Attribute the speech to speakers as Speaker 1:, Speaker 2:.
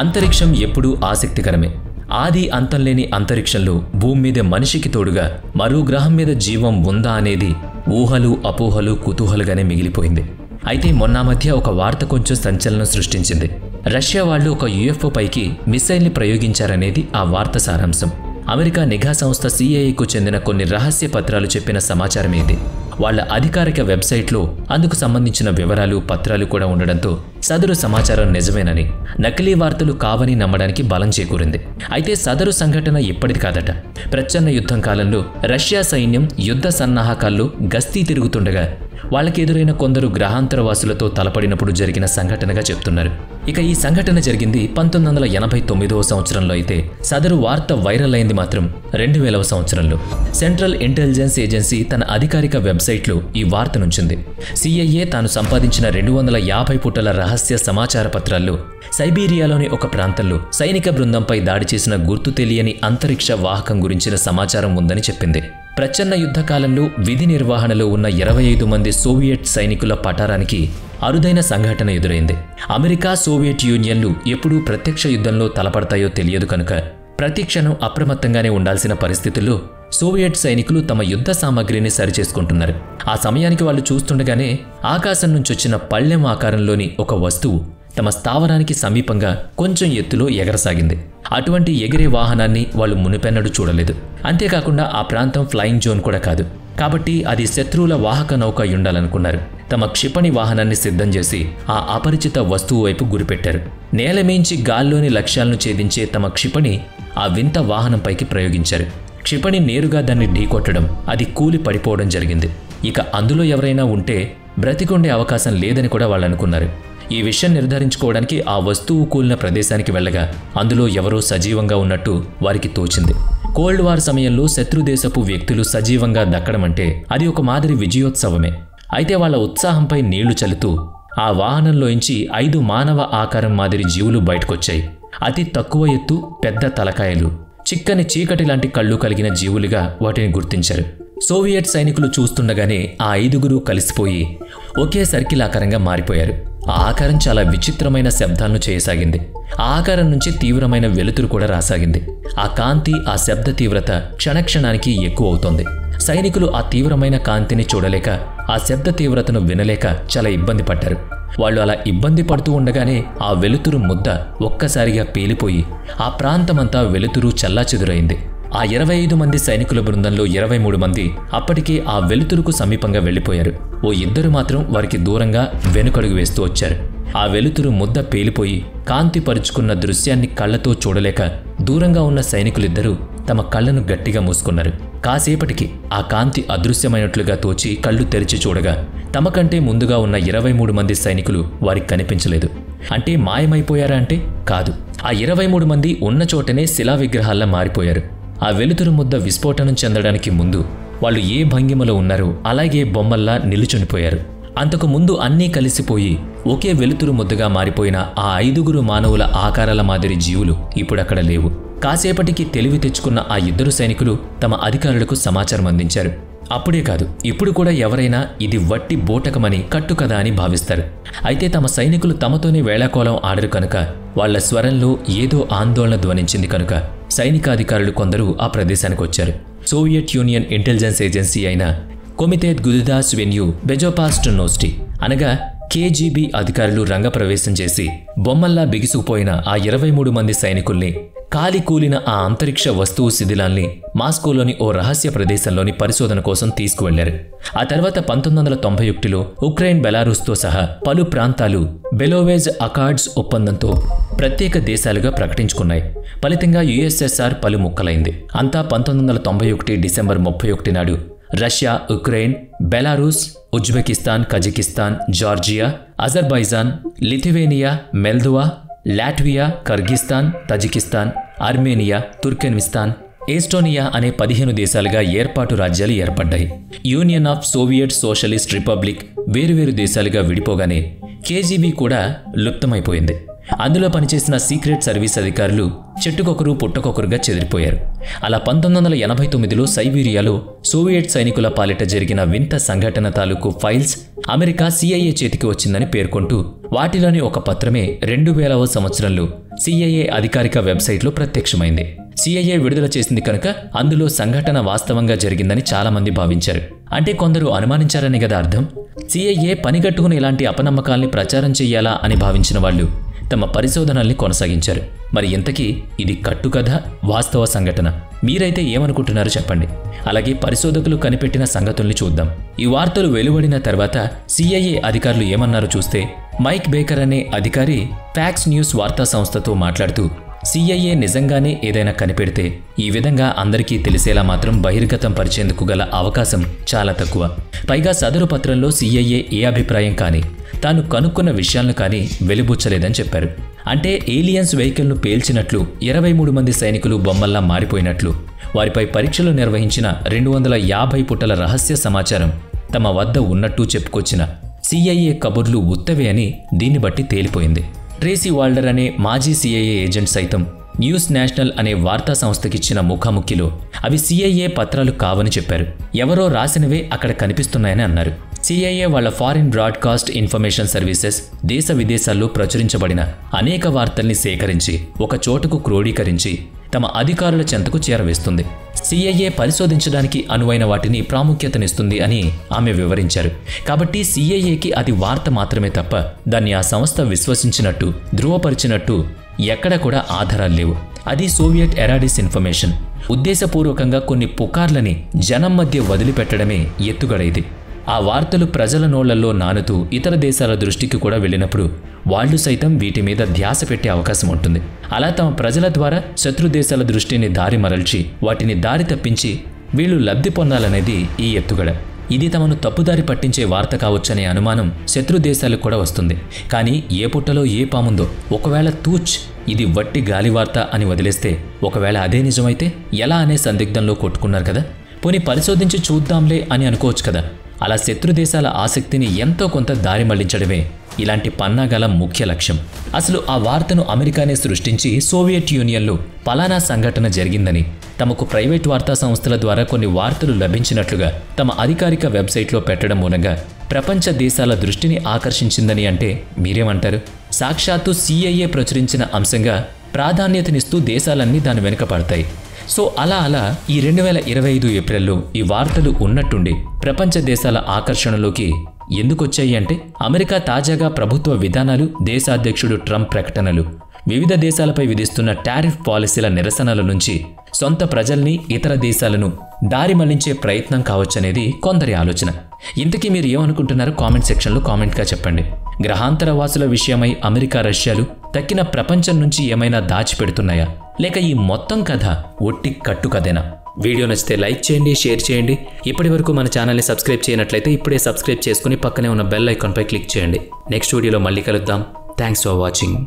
Speaker 1: అంతరిక్షం ఎప్పుడూ ఆసక్తికరమే. ఆది అంతంలేని అంతరిక్షంలో భూమి మీద మనిషికి తోడుగా మరో గ్రహం మీద జీవం ఉందా అనేది ఊహలు, అపోహలు, కుతూహలుగానే మిగిలిపోయింది. అయితే మొన్న మధ్య ఒక వార్త కొంచెం సంచలనం సృష్టించింది. రష్యా వాళ్ళు ఒక యుఎఫ్ఓ పైకి మిసైల్ని ప్రయోగించారనేది ఆ వార్త సారాంశం. అమెరికా నిఘా సంస్థ సిఐఏకు చెందిన కొన్ని రహస్య పత్రాలు చెప్పిన సమాచారం ఇది. వాళ్ల అధికారిక వెబ్సైట్లో అందుకు సంబంధించిన వివరాలు, పత్రాలు కూడా ఉండడంతో సదరు సమాచారం నిజమేనని, నకిలీ వార్తలు కావని నమ్మడానికి బలం చేకూరింది. అయితే సదరు సంఘటన ఇప్పటిది కాదట. ప్రచ్ఛన్న యుద్ధం కాలంలో రష్యా సైన్యం యుద్ధ సన్నాహకాల్లో గస్తీ తిరుగుతుండగా వాళ్ళకి ఎదురైన కొందరు గ్రహాంతరవాసులతో తలపడినప్పుడు జరిగిన సంఘటనగా చెప్తున్నారు. ఇక ఈ సంఘటన జరిగింది 1989వ సంవత్సరంలో అయితే సదరు వార్త వైరల్ అయింది మాత్రం 2000వ సంవత్సరంలో. సెంట్రల్ ఇంటెలిజెన్స్ ఏజెన్సీ తన అధికారిక వెబ్సైట్లో ఈ వార్తనుంచింది. సిఐఏ తాను సంపాదించిన 250 పుటల రహస్య సమాచార పత్రాల్లో సైబీరియాలోని ఒక ప్రాంతంలో సైనిక బృందంపై దాడి చేసిన గుర్తు తెలియని అంతరిక్ష వాహకం గురించిన సమాచారం ఉందని చెప్పింది. ప్రచ్ఛన్న యుద్ధ కాలంలో విధి నిర్వహణలో ఉన్న 25 మంది సోవియట్ సైనికుల పటారానికి అరుదైన సంఘటన ఎదురైంది. అమెరికా, సోవియట్ యూనియన్లు ఎప్పుడూ ప్రత్యక్ష యుద్ధంలో తలపడతాయో తెలియదు కనుక ప్రతి క్షణం అప్రమత్తంగానే ఉండాల్సిన పరిస్థితుల్లో సోవియట్ సైనికులు తమ యుద్ధ సామగ్రిని సరిచేసుకుంటున్నారు. ఆ సమయానికి వాళ్ళు చూస్తుండగానే ఆకాశం నుంచి వచ్చిన పళ్ళెం ఆకారంలోని ఒక వస్తువు తమ స్థావరానికి సమీపంగా కొంచెం ఎత్తులో ఎగరసాగింది. అటువంటి ఎగిరే వాహనాన్ని వాళ్ళు మునిపెన్నడూ చూడలేదు. అంతేకాకుండా ఆ ప్రాంతం ఫ్లయింగ్ జోన్ కూడా కాదు. కాబట్టి అది శత్రువుల వాహక నౌక అయ్యుండాలనుకున్నారు. తమ క్షిపణి వాహనాన్ని సిద్ధం చేసి ఆ అపరిచిత వస్తువు వైపు గురిపెట్టారు. నేలమీంచి గాల్లోని లక్ష్యాలను ఛేదించే తమ క్షిపణి ఆ వింత వాహనంపైకి ప్రయోగించారు. క్షిపణి నేరుగా దాన్ని ఢీకొట్టడం, అది కూలి పడిపోవడం జరిగింది. ఇక అందులో ఎవరైనా ఉంటే బ్రతికుండే అవకాశం లేదని కూడా వాళ్ళు అనుకున్నారు. ఈ విషయం నిర్ధారించుకోవడానికి ఆ వస్తువు కూలిన ప్రదేశానికి వెళ్ళగా అందులో ఎవరో సజీవంగా ఉన్నట్టు వారికి తోచింది. కోల్డ్ వార్ సమయంలో శత్రుదేశపు వ్యక్తులు సజీవంగా దక్కడం అంటే అది ఒక మాదిరి విజయోత్సవమే. అయితే వాళ్ళ ఉత్సాహంపై నీళ్లు చల్లుతూ ఆ వాహనంలోంచి 5 మానవ ఆకారం మాదిరి జీవులు బయటకొచ్చాయి. అతి తక్కువ ఎత్తు, పెద్ద తలకాయలు, చిక్కని చీకటి లాంటి కళ్ళు కలిగిన జీవులుగా వాటిని గుర్తించారు. సోవియట్ సైనికులు చూస్తుండగానే ఆ 5గురు కలిసిపోయి ఒకే సర్కిల్ ఆకారంగా మారిపోయారు. ఆ ఆకారం చాలా విచిత్రమైన శబ్దాలను చేయసాగింది. ఆ ఆకారం నుంచి తీవ్రమైన వెలుతురు కూడా రాసాగింది. ఆ కాంతి, ఆ శబ్ద తీవ్రత క్షణక్షణానికి ఎక్కువ అవుతోంది. సైనికులు ఆ తీవ్రమైన కాంతిని చూడలేక, ఆ శబ్ద తీవ్రతను వినలేక చాలా ఇబ్బంది పడ్డారు. వాళ్ళు అలా ఇబ్బంది పడుతూ ఉండగానే ఆ వెలుతురు ముద్ద ఒక్కసారిగా పేలిపోయి ఆ ప్రాంతమంతా వెలుతురు చల్లాచెదురైంది. ఆ 25 మంది సైనికుల బృందంలో 23 మంది అప్పటికే ఆ వెలుతురుకు సమీపంగా వెళ్లిపోయారు. ఓ 2 మాత్రం వారికి దూరంగా వెనుకడుగు వేస్తూ వచ్చారు. ఆ వెలుతురు ముద్ద పేలిపోయి కాంతి పరుచుకున్న దృశ్యాన్ని కళ్లతో చూడలేక దూరంగా ఉన్న సైనికులిద్దరూ తమ కళ్లను గట్టిగా మూసుకున్నారు. కాసేపటికి ఆ కాంతి అదృశ్యమైనట్లుగా తోచి కళ్ళు తెరిచి చూడగా తమ కంటే ముందుగా ఉన్న 23 మంది సైనికులు వారికి కనిపించలేదు. అంటే మాయమైపోయారా అంటే కాదు. ఆ 23 మంది ఉన్న చోటనే శిలా విగ్రహాల్లా మారిపోయారు. ఆ వెలుతురు ముద్ద విస్ఫోటనం చెందడానికి ముందు వాళ్ళు ఏ భంగిమలో ఉన్నారో అలాగే బొమ్మల్లా నిలుచునిపోయారు. అంతకు ముందు అన్నీ కలిసిపోయి ఒకే వెలుతురు ముద్దగా మారిపోయిన ఆ 5గురు మానవుల ఆకారాల మాదిరి జీవులు ఇప్పుడక్కడ లేవు. కాసేపటికి తెలివి తెచ్చుకున్న ఆ 2 సైనికులు తమ అధికారులకు సమాచారం అందించారు. అప్పుడే కాదు, ఇప్పుడు కూడా ఎవరైనా ఇది వట్టి బోటకమని, కట్టుకథ అని భావిస్తారు. అయితే తమ సైనికులు తమతోనే వేళాకోళం ఆడరు కనుక వాళ్ల స్వరంలో ఏదో ఆందోళన ధ్వనించింది కనుక సైనికాధికారులు కొందరు ఆ ప్రదేశానికి వచ్చారు. సోవియట్ యూనియన్ ఇంటెలిజెన్స్ ఏజెన్సీ అయిన కొమితేత్ గుదిదాస్వెన్యూ బెజోపాస్ట్నోస్టీ అనగా కేజీబీ అధికారులు రంగప్రవేశం చేసి బొమ్మల్లా బిగుసుకుపోయిన ఆ 23 మంది సైనికుల్ని, కాలి కూలిన ఆ అంతరిక్ష వస్తువు శిథిలాల్ని మాస్కోలోని ఓ రహస్య ప్రదేశంలోని పరిశోధన కోసం తీసుకువెళ్లారు. ఆ తర్వాత 1991లో ఉక్రెయిన్, బెలారూస్తో సహా పలు ప్రాంతాలు బెలోవేజ్ అకార్డ్స్ ఒప్పందంతో ప్రత్యేక దేశాలుగా ప్రకటించుకున్నాయి. ఫలితంగా యుఎస్ఎస్ఆర్ పలు ముక్కలైంది. అంతా 1991 డిసెంబర్ 31 నాడు Russia, Ukraine, Belarus, Uzbekistan, Kazakhstan, Georgia, Azerbaijan, Lithuania, Moldova, Latvia, Kyrgyzstan, Tajikistan, Armenia, Turkmenistan, Estonia అనే 15 దేశాలుగా ఏర్పాటు రాజ్యాలు ఏర్పడ్డాయి. Union of Soviet Socialist Republic వేరువేరు దేశాలుగా విడిపోగానే కేజీబీ కూడా లుప్తమైపోయింది. అందులో పనిచేసిన సీక్రెట్ సర్వీస్ అధికారులు చెట్టుకొకరు పుట్టకొకరుగా చెదిరిపోయారు. అలా 1989లో సైబీరియాలో సోవియట్ సైనికుల పాలిట జరిగిన వింత సంఘటన తాలూకు ఫైల్స్ అమెరికా CIA చేతికి వచ్చిందని పేర్కొంటూ వాటిలోని ఒక పత్రమే 2000వ సంవత్సరంలో CIA అధికారిక వెబ్సైట్లో ప్రత్యక్షమైంది. CIA విడుదల చేసింది కనుక అందులో సంఘటన వాస్తవంగా జరిగిందని చాలామంది భావించారు. అంటే కొందరు అనుమానించారని కదా అర్థం. CIA పనిగట్టుకుని ఇలాంటి అపనమ్మకాల్ని ప్రచారం చెయ్యాలా అని భావించిన వాళ్ళు తమ పరిశోధనల్ని కొనసాగించారు. మరి ఇంతకీ ఇది కట్టుకథ, వాస్తవ సంఘటన? మీరైతే ఏమనుకుంటున్నారో చెప్పండి. అలాగే పరిశోధకులు కనిపెట్టిన సంగతుల్ని చూద్దాం. ఈ వార్తలు వెలువడిన తర్వాత CIA అధికారులు ఏమన్నారో చూస్తే, మైక్ బేకర్ అనే అధికారి ఫ్యాక్స్ న్యూస్ వార్తా సంస్థతో మాట్లాడుతూ, CIA నిజంగానే ఏదైనా కనిపెడితే ఈ విధంగా అందరికీ తెలిసేలా మాత్రం బహిర్గతం పరిచేందుకు గల అవకాశం చాలా తక్కువ. పైగా సదరు పత్రంలో CIA ఏ అభిప్రాయం కానీ తాను కనుక్కున్న విషయాలను కానీ వెలిబుచ్చలేదని చెప్పారు. అంటే ఏలియన్స్ వెహికల్ను పేల్చినట్లు 23 మంది సైనికులు బొమ్మల్లా మారిపోయినట్లు, వారిపై పరీక్షలు నిర్వహించిన 250 పుటల రహస్య సమాచారం తమ వద్ద ఉన్నట్టు చెప్పుకొచ్చిన CIA కబుర్లు ఉత్తవే అని దీన్ని బట్టి తేలిపోయింది. ట్రేసీ వాల్డర్ అనే మాజీ CIA ఏజెంట్ సైతం న్యూస్ నేషనల్ అనే వార్తా సంస్థకిచ్చిన ముఖాముఖిలో అవి CIA పత్రాలు కావని చెప్పారు. ఎవరో రాసినవే అక్కడ కనిపిస్తున్నాయని అన్నారు. CIA వాళ్ళ ఫారిన్ బ్రాడ్కాస్ట్ ఇన్ఫర్మేషన్ సర్వీసెస్ దేశ విదేశాల్లో ప్రచురించబడిన అనేక వార్తల్ని సేకరించి ఒక చోటకు క్రోడీకరించి తమ అధికారుల చెంతకు చేరవేస్తుంది. CIA పరిశోధించడానికి అనువైన వాటిని ప్రాముఖ్యతనిస్తుంది అని ఆమె వివరించారు. కాబట్టి CIAకి అది వార్త మాత్రమే తప్ప దాన్ని ఆ సంస్థ విశ్వసించినట్టు, ధృవపరిచినట్టు ఎక్కడ కూడా ఆధారాలు లేవు. అది సోవియట్ ఎరా డిస్ఇన్ఫర్మేషన్. ఉద్దేశపూర్వకంగా కొన్ని పుకార్లని జనం మధ్య వదిలిపెట్టడమే ఎత్తుగడ ఇది. ఆ వార్తలు ప్రజల నోళ్లలో నానుతూ ఇతర దేశాల దృష్టికి కూడా వెళ్ళినప్పుడు వాళ్లు సైతం వీటి మీద ధ్యాస పెట్టే అవకాశం ఉంటుంది. అలా తమ ప్రజల ద్వారా శత్రు దేశాల దృష్టిని దారి మరల్చి వాటిని దారి తప్పించి వీళ్లు లబ్ధి పొందాలనేది ఈ ఎత్తుగడ. ఇది తమను తప్పుదారి పట్టించే వార్త కావచ్చనే అనుమానం శత్రు దేశాలకు కూడా వస్తుంది. కానీ ఏ పుట్టలో ఏ పాముందో, ఒకవేళ తూచ్ ఇది వట్టి గాలి వార్త అని వదిలేస్తే, ఒకవేళ అదే నిజమైతే ఎలా అనే సందిగ్ధంలో కొట్టుకున్నారు కదా. పోనీ పరిశోధించి చూద్దాంలే అని అనుకోవచ్చు కదా. అలా శత్రు దేశాల ఆసక్తిని ఎంతో కొంత దారి మళ్లించడమే ఇలాంటి పన్నాగాల ముఖ్య లక్ష్యం. అసలు ఆ వార్తను అమెరికానే సృష్టించి సోవియట్ యూనియన్లో పలానా సంఘటన జరిగిందని తమకు ప్రైవేట్ వార్తా సంస్థల ద్వారా కొన్ని వార్తలు లభించినట్లుగా తమ అధికారిక వెబ్సైట్లో పెట్టడం మూలంగా ప్రపంచ దేశాల దృష్టిని ఆకర్షించిందని అంటే మీరేమంటారు? సాక్షాత్తు CIA ప్రచురించిన అంశంగా ప్రాధాన్యతనిస్తూ దేశాలన్నీ దాని వెనుక పడతాయి. సో అలా ఈ 2025 ఏప్రిల్లో ఈ వార్తలు ఉన్నట్టుండి ప్రపంచ దేశాల ఆకర్షణలోకి ఎందుకొచ్చాయి అంటే, అమెరికా తాజాగా ప్రభుత్వ విధానాలు, దేశాధ్యక్షుడు ట్రంప్ ప్రకటనలు, వివిధ దేశాలపై విధిస్తున్న టారిఫ్ పాలసీల నిరసనల నుంచి సొంత ప్రజల్ని, ఇతర దేశాలను దారి మళ్లించే ప్రయత్నం కావచ్చనేది కొందరి ఆలోచన. ఇంతకీ మీరు ఏమనుకుంటున్నారో కామెంట్ సెక్షన్లో కామెంట్గా చెప్పండి. గ్రహాంతర వాసుల విషయమై అమెరికా, రష్యాలు తక్కిన ప్రపంచం నుంచి ఏమైనా దాచిపెడుతున్నాయా, లేక ఈ మొత్తం కథ ఒట్టి కట్టుకథేనా? వీడియో నచ్చితే లైక్ చేయండి, షేర్ చేయండి. ఇప్పటి వరకు మన ఛానల్ని సబ్స్క్రైబ్ చేయనట్లయితే ఇప్పుడే సబ్స్క్రైబ్ చేసుకుని పక్కనే ఉన్న బెల్ ఐకాన్పై క్లిక్ చేయండి. నెక్స్ట్ వీడియోలో మళ్ళీ కలుద్దాం. Thanks for watching.